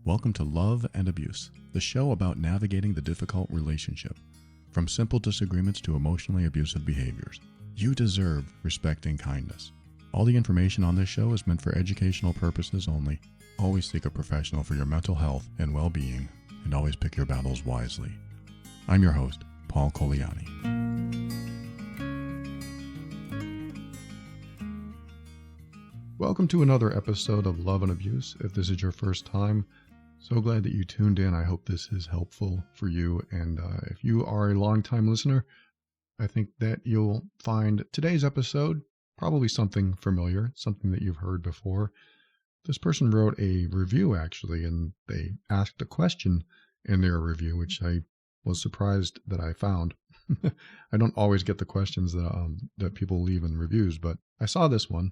Welcome to Love and Abuse, the show about navigating the difficult relationship. From simple disagreements to emotionally abusive behaviors, you deserve respect and kindness. All the information on this show is meant for educational purposes only. Always seek a professional for your mental health and well-being, and always pick your battles wisely. I'm your host, Paul Coliani. Welcome to another episode of Love and Abuse. If this is your first time, so glad that you tuned in. I hope this is helpful for you. And if you are a longtime listener, I think that you'll find today's episode probably something familiar, something that you've heard before. This person wrote a review, actually, and they asked a question in their review, which I was surprised that I found. I don't always get the questions that people leave in reviews, but I saw this one,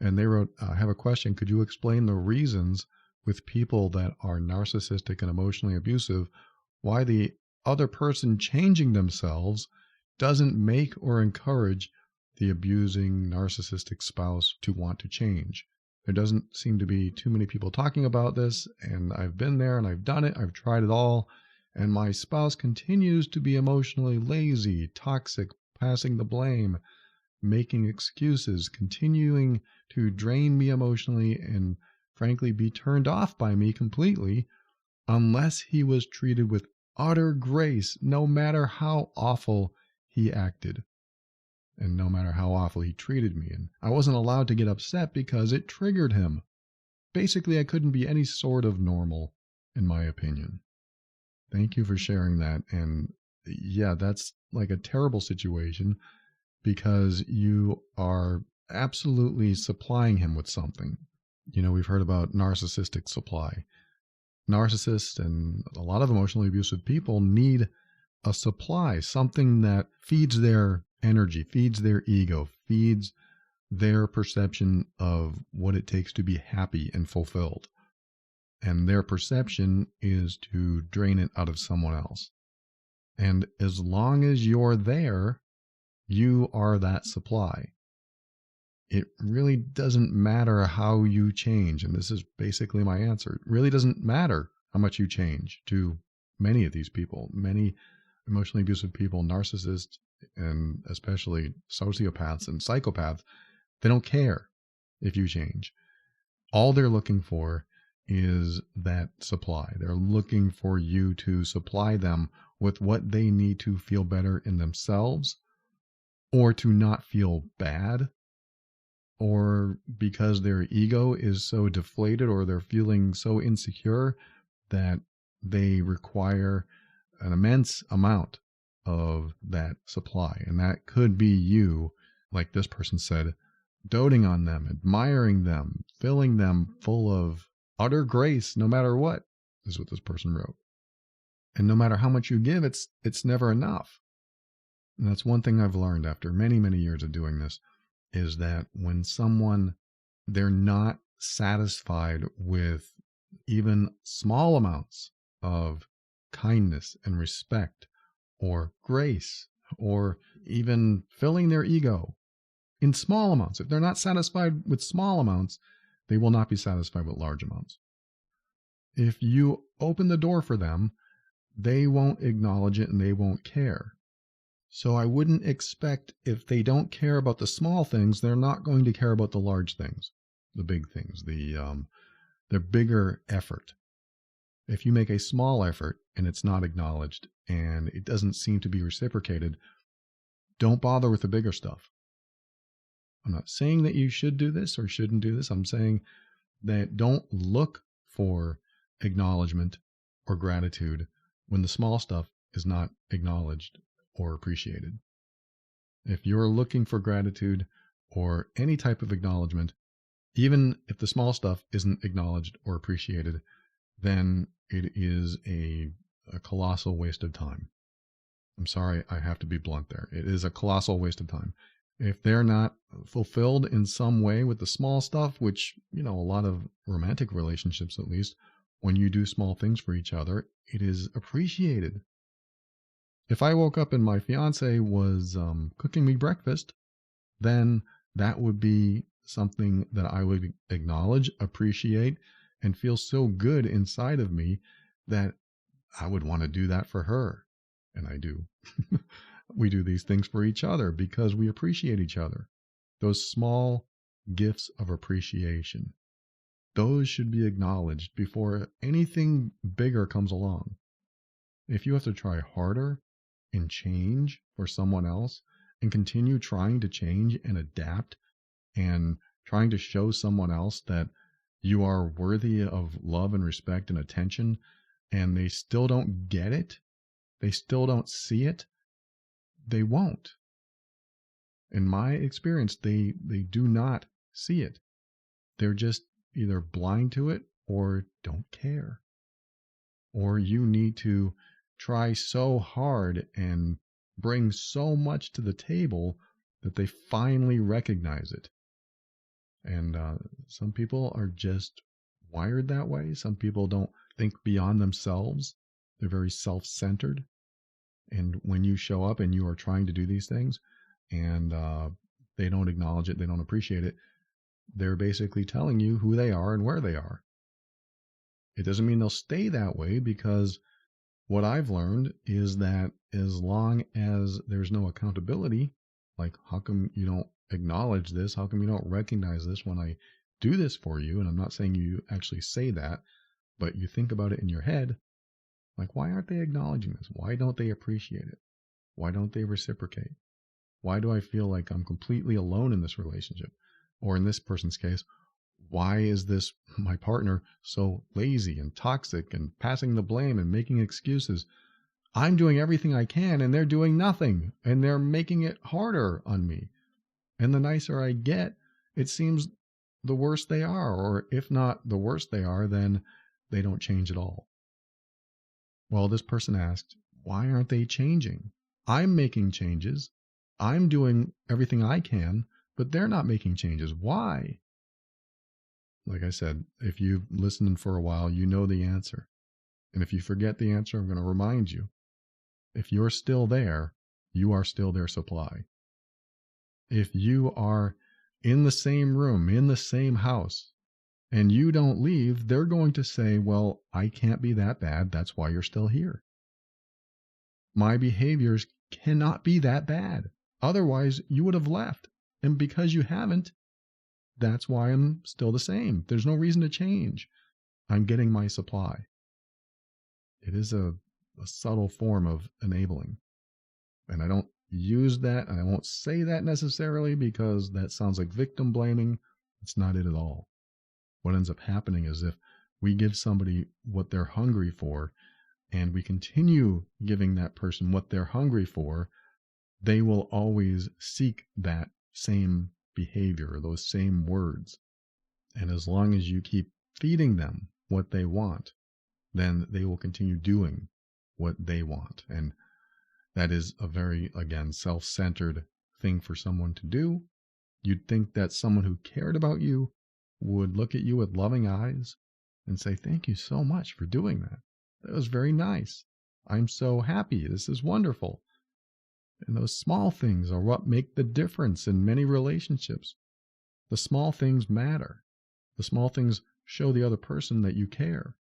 and they wrote, I have a question. Could you explain the reasons with people that are narcissistic and emotionally abusive, why the other person changing themselves doesn't make or encourage the abusing narcissistic spouse to want to change? There doesn't seem to be too many people talking about this, and I've been there and I've done it. I've tried it all, and my spouse continues to be emotionally lazy, toxic, passing the blame, making excuses, continuing to drain me emotionally, and frankly be turned off by me completely unless he was treated with utter grace, no matter how awful he acted and no matter how awful he treated me. And I wasn't allowed to get upset because it triggered him. Basically, I couldn't be any sort of normal, in my opinion. Thank you for sharing that. And yeah, that's like a terrible situation because you are absolutely supplying him with something. You know, we've heard about narcissistic supply. Narcissists and a lot of emotionally abusive people need a supply, something that feeds their energy, feeds their ego, feeds their perception of what it takes to be happy and fulfilled. And their perception is to drain it out of someone else. And as long as you're there, you are that supply. It really doesn't matter how you change. And this is basically my answer. It really doesn't matter how much you change to many of these people, many emotionally abusive people, narcissists, and especially sociopaths and psychopaths. They don't care if you change. All they're looking for is that supply. They're looking for you to supply them with what they need to feel better in themselves, or to not feel bad, or because their ego is so deflated or they're feeling so insecure that they require an immense amount of that supply. And that could be you, like this person said, doting on them, admiring them, filling them full of utter grace, no matter what, is what this person wrote. And no matter how much you give, it's never enough. And that's one thing I've learned after many, many years of doing this, is that when they're not satisfied with even small amounts of kindness and respect or grace, or even filling their ego in small amounts. If they're not satisfied with small amounts, they will not be satisfied with large amounts. If you open the door for them, they won't acknowledge it and they won't care. So I wouldn't expect, if they don't care about the small things, they're not going to care about the large things, the big things, the bigger effort. If you make a small effort and it's not acknowledged and it doesn't seem to be reciprocated, don't bother with the bigger stuff. I'm not saying that you should do this or shouldn't do this. I'm saying that don't look for acknowledgement or gratitude when the small stuff is not acknowledged or appreciated. If you're looking for gratitude or any type of acknowledgement, even if the small stuff isn't acknowledged or appreciated, then it is a colossal waste of time. I'm sorry, I have to be blunt there. It is a colossal waste of time. If they're not fulfilled in some way with the small stuff, which, you know, a lot of romantic relationships, at least, when you do small things for each other, it is appreciated. If I woke up and my fiance was cooking me breakfast, then that would be something that I would acknowledge, appreciate, and feels so good inside of me that I would want to do that for her. And I do. We do these things for each other because we appreciate each other. Those small gifts of appreciation, those should be acknowledged before anything bigger comes along. If you have to try harder and change for someone else and continue trying to change and adapt and trying to show someone else that you are worthy of love and respect and attention, and they still don't get it, they still don't see it, they won't. In my experience, they do not see it. They're just either blind to it or don't care. Or you need to try so hard and bring so much to the table that they finally recognize it. And some people are just wired that way. Some people don't think beyond themselves. They're very self-centered. And when you show up and you are trying to do these things and they don't acknowledge it, they don't appreciate it, they're basically telling you who they are and where they are. It doesn't mean they'll stay that way, because what I've learned is that as long as there's no accountability, like, how come you don't acknowledge this? How come you don't recognize this when I do this for you? And I'm not saying you actually say that, but you think about it in your head. Like, why aren't they acknowledging this? Why don't they appreciate it? Why don't they reciprocate? Why do I feel like I'm completely alone in this relationship? Or in this person's case, why is this, my partner, so lazy and toxic and passing the blame and making excuses? I'm doing everything I can and they're doing nothing, and they're making it harder on me. And the nicer I get, it seems the worse they are, or if not the worse they are, then they don't change at all. Well, this person asked, why aren't they changing? I'm making changes. I'm doing everything I can, but they're not making changes. Why? Like I said, if you've listened for a while, you know the answer. And if you forget the answer, I'm going to remind you. If you're still there, you are still their supply. If you are in the same room, in the same house, and you don't leave, they're going to say, well, I can't be that bad. That's why you're still here. My behaviors cannot be that bad. Otherwise, you would have left. And because you haven't, that's why I'm still the same. There's no reason to change. I'm getting my supply. It is a subtle form of enabling. And I don't use that, and I won't say that necessarily because that sounds like victim blaming. It's not it at all. What ends up happening is if we give somebody what they're hungry for, and we continue giving that person what they're hungry for, they will always seek that same behavior, those same words. And as long as you keep feeding them what they want, then they will continue doing what they want. And that is a very, again, self-centered thing for someone to do. You'd think that someone who cared about you would look at you with loving eyes and say, thank you so much for doing that. That was very nice. I'm so happy. This is wonderful. And those small things are what make the difference in many relationships. The small things matter. The small things show the other person that you care.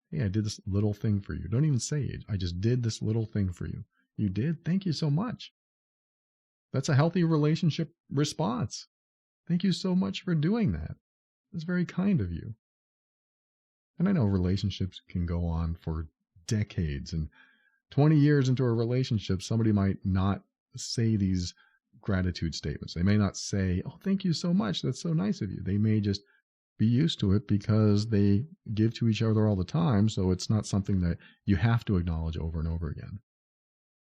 Hey, I did this little thing for you. Don't even say it. I just did this little thing for you. You did? Thank you so much. That's a healthy relationship response. Thank you so much for doing that. That's very kind of you. And I know relationships can go on for decades, and 20 years into a relationship, somebody might not say these gratitude statements. They may not say, oh, thank you so much. That's so nice of you. They may just be used to it because they give to each other all the time. So it's not something that you have to acknowledge over and over again.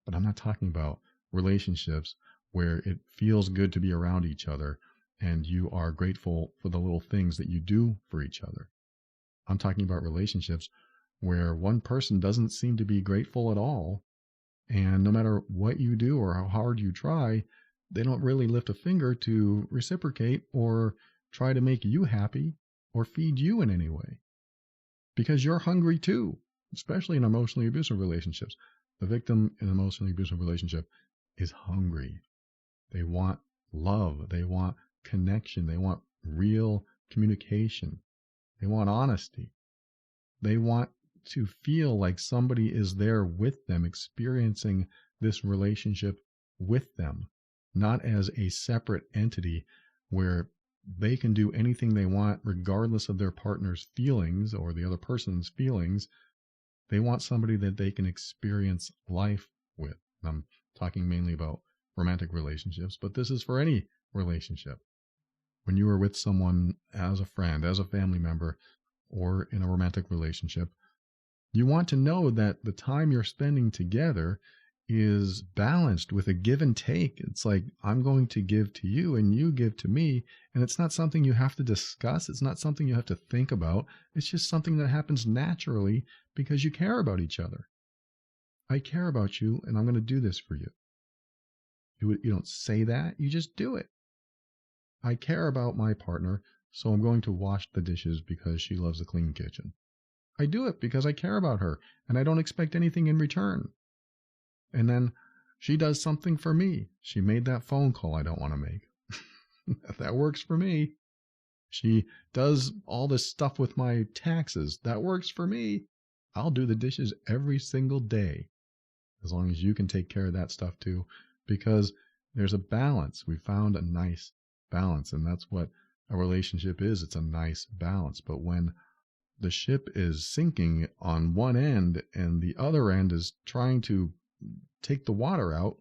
But I'm not talking about relationships where it feels good to be around each other and you are grateful for the little things that you do for each other. I'm talking about relationships where one person doesn't seem to be grateful at all. And no matter what you do or how hard you try, they don't really lift a finger to reciprocate or try to make you happy or feed you in any way. Because you're hungry too, especially in emotionally abusive relationships. The victim in an emotionally abusive relationship is hungry. They want love. They want connection. They want real communication. They want honesty. They want to feel like somebody is there with them, experiencing this relationship with them, not as a separate entity where they can do anything they want regardless of their partner's feelings or the other person's feelings. They want somebody that they can experience life with. I'm talking mainly about romantic relationships, but this is for any relationship. When you are with someone as a friend, as a family member, or in a romantic relationship, you want to know that the time you're spending together is balanced with a give and take. It's like, I'm going to give to you and you give to me. And it's not something you have to discuss. It's not something you have to think about. It's just something that happens naturally because you care about each other. I care about you and I'm going to do this for you. You don't say that, you just do it. I care about my partner, so I'm going to wash the dishes because she loves a clean kitchen. I do it because I care about her and I don't expect anything in return. And then she does something for me. She made that phone call I don't want to make. That works for me. She does all this stuff with my taxes. That works for me. I'll do the dishes every single day, as long as you can take care of that stuff too, because there's a balance. We found a nice balance, and that's what a relationship is. It's a nice balance. But when the ship is sinking on one end and the other end is trying to take the water out,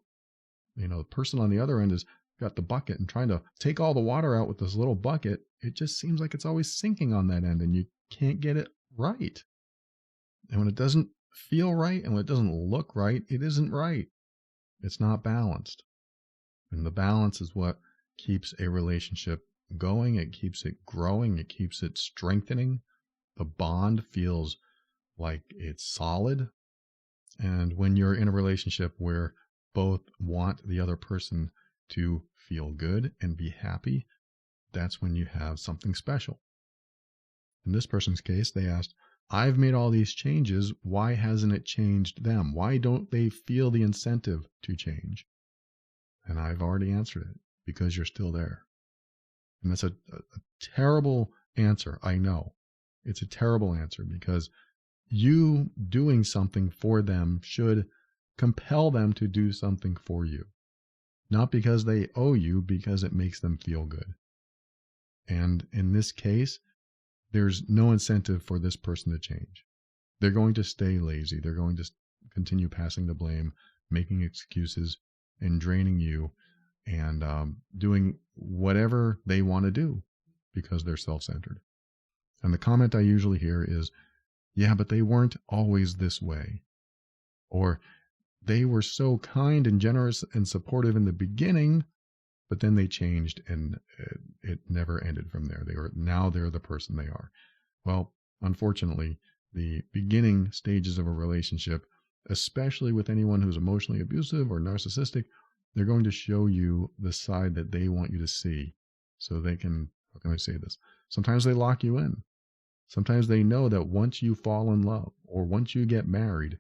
the person on the other end has got the bucket and trying to take all the water out with this little bucket, it just seems like it's always sinking on that end and you can't get it right. And when it doesn't feel right and when it doesn't look right, it isn't right. It's not balanced. And the balance is what keeps a relationship going. It keeps it growing. It keeps it strengthening. The bond feels like it's solid. And when you're in a relationship where both want the other person to feel good and be happy, that's when you have something special. In this person's case, they asked, I've made all these changes. Why hasn't it changed them? Why don't they feel the incentive to change? And I've already answered it, because you're still there. And that's a terrible answer. I know it's a terrible answer, because you doing something for them should compel them to do something for you. Not because they owe you, because it makes them feel good. And in this case, there's no incentive for this person to change. They're going to stay lazy. They're going to continue passing the blame, making excuses, and draining you, and doing whatever they want to do because they're self-centered. And the comment I usually hear is, yeah, but they weren't always this way. Or they were so kind and generous and supportive in the beginning, but then they changed and it never ended from there. They're the person they are. Well, unfortunately, the beginning stages of a relationship, especially with anyone who's emotionally abusive or narcissistic, they're going to show you the side that they want you to see. So they can, how can I say this? Sometimes they lock you in. Sometimes they know that once you fall in love or once you get married,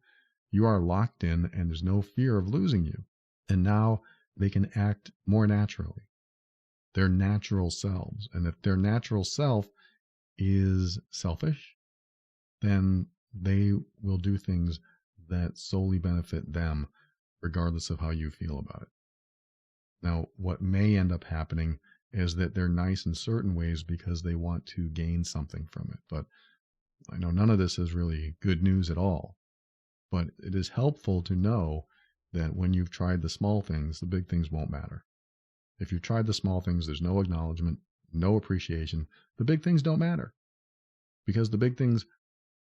you are locked in and there's no fear of losing you. And now they can act more naturally, their natural selves. And if their natural self is selfish, then they will do things that solely benefit them, regardless of how you feel about it. Now, what may end up happening is that they're nice in certain ways because they want to gain something from it. But I know none of this is really good news at all. But it is helpful to know that when you've tried the small things, the big things won't matter. If you've tried the small things, there's no acknowledgement, no appreciation. The big things don't matter, because the big things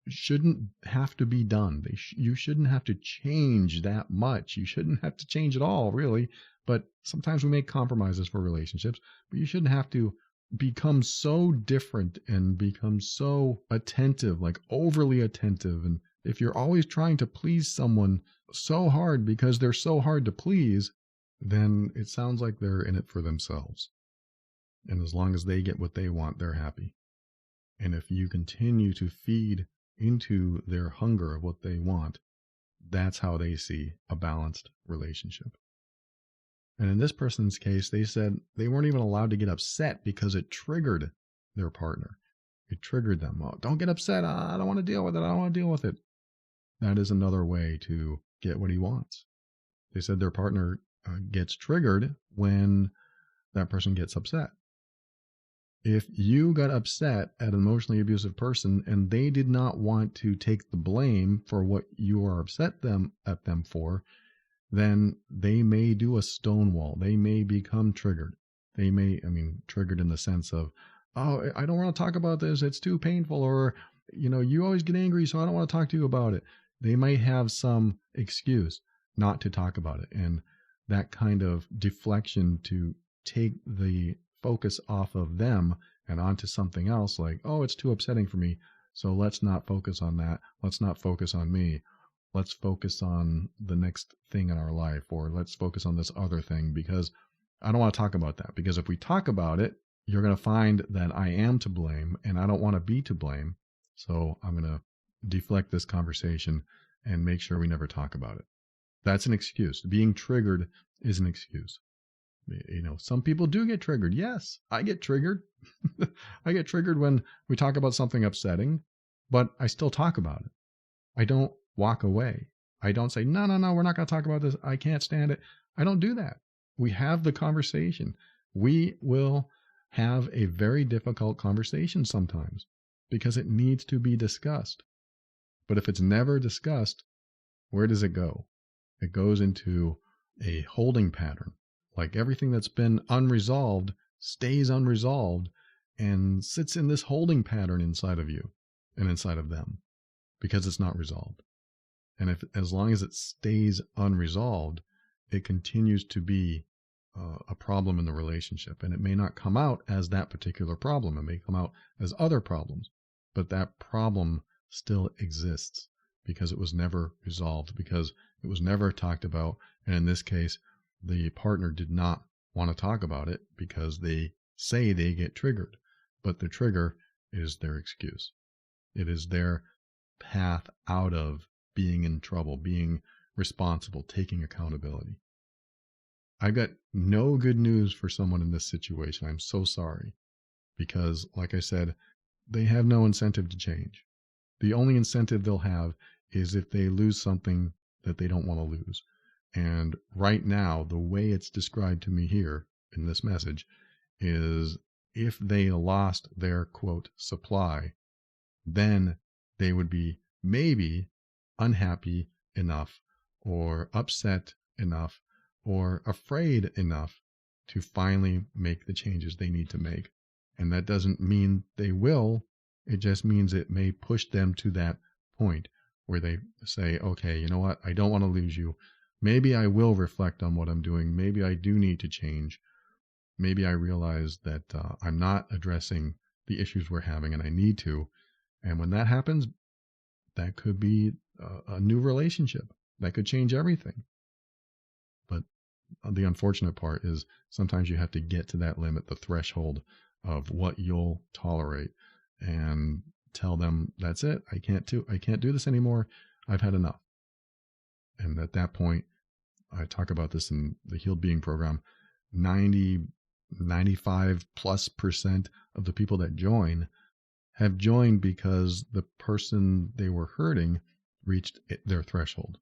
shouldn't have to be done. You shouldn't have to change that much. You shouldn't have to change at all, really. But sometimes we make compromises for relationships, but you shouldn't have to become so different and become so attentive, like overly attentive. And if you're always trying to please someone so hard because they're so hard to please, then it sounds like they're in it for themselves. And as long as they get what they want, they're happy. And if you continue to feed into their hunger of what they want, that's how they see a balanced relationship. And in this person's case, they said they weren't even allowed to get upset because it triggered their partner. It triggered them. Oh, don't get upset. I don't want to deal with it. I don't want to deal with it. That is another way to get what he wants. They said their partner gets triggered when that person gets upset. If you got upset at an emotionally abusive person and they did not want to take the blame for what you are upset at them for, then they may do a stonewall. They may become triggered. They may, triggered in the sense of, oh, I don't want to talk about this. It's too painful. Or, you always get angry, so I don't want to talk to you about it. They might have some excuse not to talk about it. And that kind of deflection to take the focus off of them and onto something else, like, oh, it's too upsetting for me, so let's not focus on that. Let's not focus on me. Let's focus on the next thing in our life, or let's focus on this other thing, because I don't want to talk about that. Because if we talk about it, you're going to find that I am to blame, and I don't want to be to blame. So I'm going to deflect this conversation and make sure we never talk about it. That's an excuse. Being triggered is an excuse. Some people do get triggered. Yes, I get triggered. I get triggered when we talk about something upsetting, but I still talk about it. I don't walk away. I don't say, no, we're not going to talk about this. I can't stand it. I don't do that. We have the conversation. We will have a very difficult conversation sometimes because it needs to be discussed. But if it's never discussed, where does it go? It goes into a holding pattern. Like everything that's been unresolved stays unresolved and sits in this holding pattern inside of you and inside of them because it's not resolved. And as long as it stays unresolved, it continues to be a problem in the relationship. And it may not come out as that particular problem. It may come out as other problems, but that problem still exists because it was never resolved, because it was never talked about. And in this case, the partner did not want to talk about it because they say they get triggered, but the trigger is their excuse. It is their path out of being in trouble, being responsible, taking accountability. I've got no good news for someone in this situation. I'm so sorry, because like I said, they have no incentive to change. The only incentive they'll have is if they lose something that they don't want to lose. And right now, the way it's described to me here in this message is if they lost their, quote, supply, then they would be maybe unhappy enough or upset enough or afraid enough to finally make the changes they need to make. And that doesn't mean they will. It just means it may push them to that point where they say, okay, you know what? I don't want to lose you. Maybe I will reflect on what I'm doing. Maybe I do need to change. Maybe I realize that I'm not addressing the issues we're having and I need to. And when that happens, that could be a new relationship. That could change everything. But the unfortunate part is sometimes you have to get to that limit, the threshold of what you'll tolerate, and tell them, that's it. I can't do this anymore. I've had enough. And at that point, I talk about this in the Healed Being program, 95+% of the people that join have joined because the person they were hurting reached their threshold.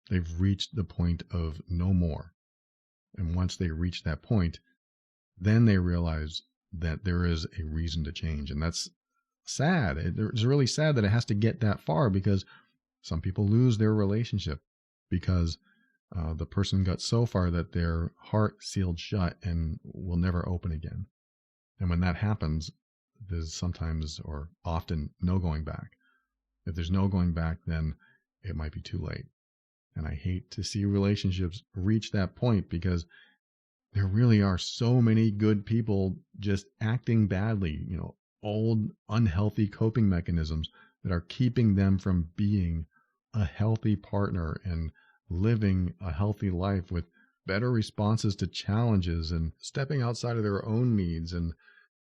They've reached the point of no more. And once they reach that point, then they realize that there is a reason to change. And that's sad. It's really sad that it has to get that far, because some people lose their relationship because the person got so far that their heart sealed shut and will never open again. And when that happens, there's sometimes or often no going back. If there's no going back, then it might be too late. And I hate to see relationships reach that point, because there really are so many good people just acting badly, old unhealthy coping mechanisms that are keeping them from being a healthy partner and living a healthy life with better responses to challenges and stepping outside of their own needs and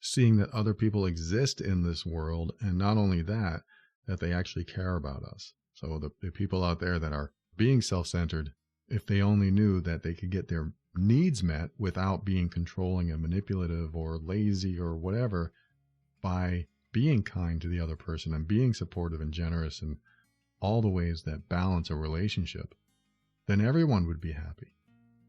seeing that other people exist in this world. And not only that, that they actually care about us. So the people out there that are being self-centered, if they only knew that they could get their needs met without being controlling and manipulative or lazy or whatever, by being kind to the other person and being supportive and generous in all the ways that balance a relationship, then everyone would be happy.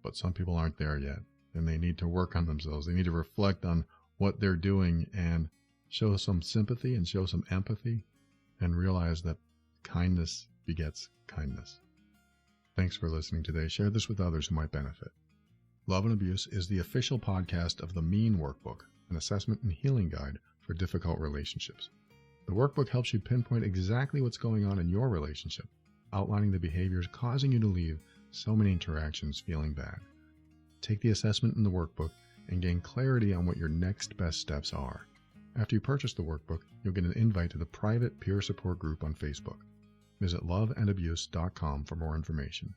But some people aren't there yet, and they need to work on themselves. They need to reflect on what they're doing and show some sympathy and show some empathy and realize that kindness begets kindness. Thanks for listening today. Share this with others who might benefit. Love and Abuse is the official podcast of the Mean Workbook, an assessment and healing guide for difficult relationships. The workbook helps you pinpoint exactly what's going on in your relationship, outlining the behaviors causing you to leave so many interactions feeling bad. Take the assessment in the workbook and gain clarity on what your next best steps are. After you purchase the workbook, you'll get an invite to the private peer support group on Facebook. Visit loveandabuse.com for more information.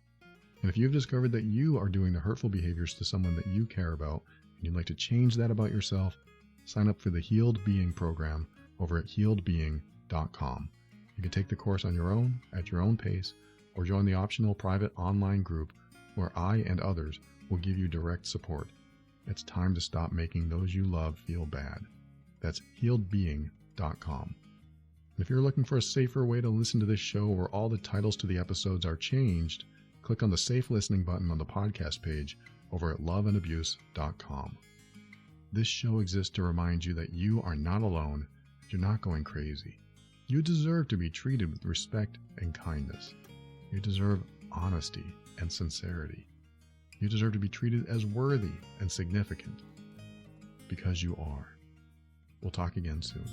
And if you've discovered that you are doing the hurtful behaviors to someone that you care about, and you'd like to change that about yourself, sign up for the Healed Being program over at healedbeing.com. You can take the course on your own, at your own pace, or join the optional private online group where I and others will give you direct support. It's time to stop making those you love feel bad. That's healedbeing.com. And if you're looking for a safer way to listen to this show where all the titles to the episodes are changed, click on the Safe Listening button on the podcast page over at loveandabuse.com. This show exists to remind you that you are not alone, you're not going crazy. You deserve to be treated with respect and kindness. You deserve honesty and sincerity. You deserve to be treated as worthy and significant, because you are. We'll talk again soon.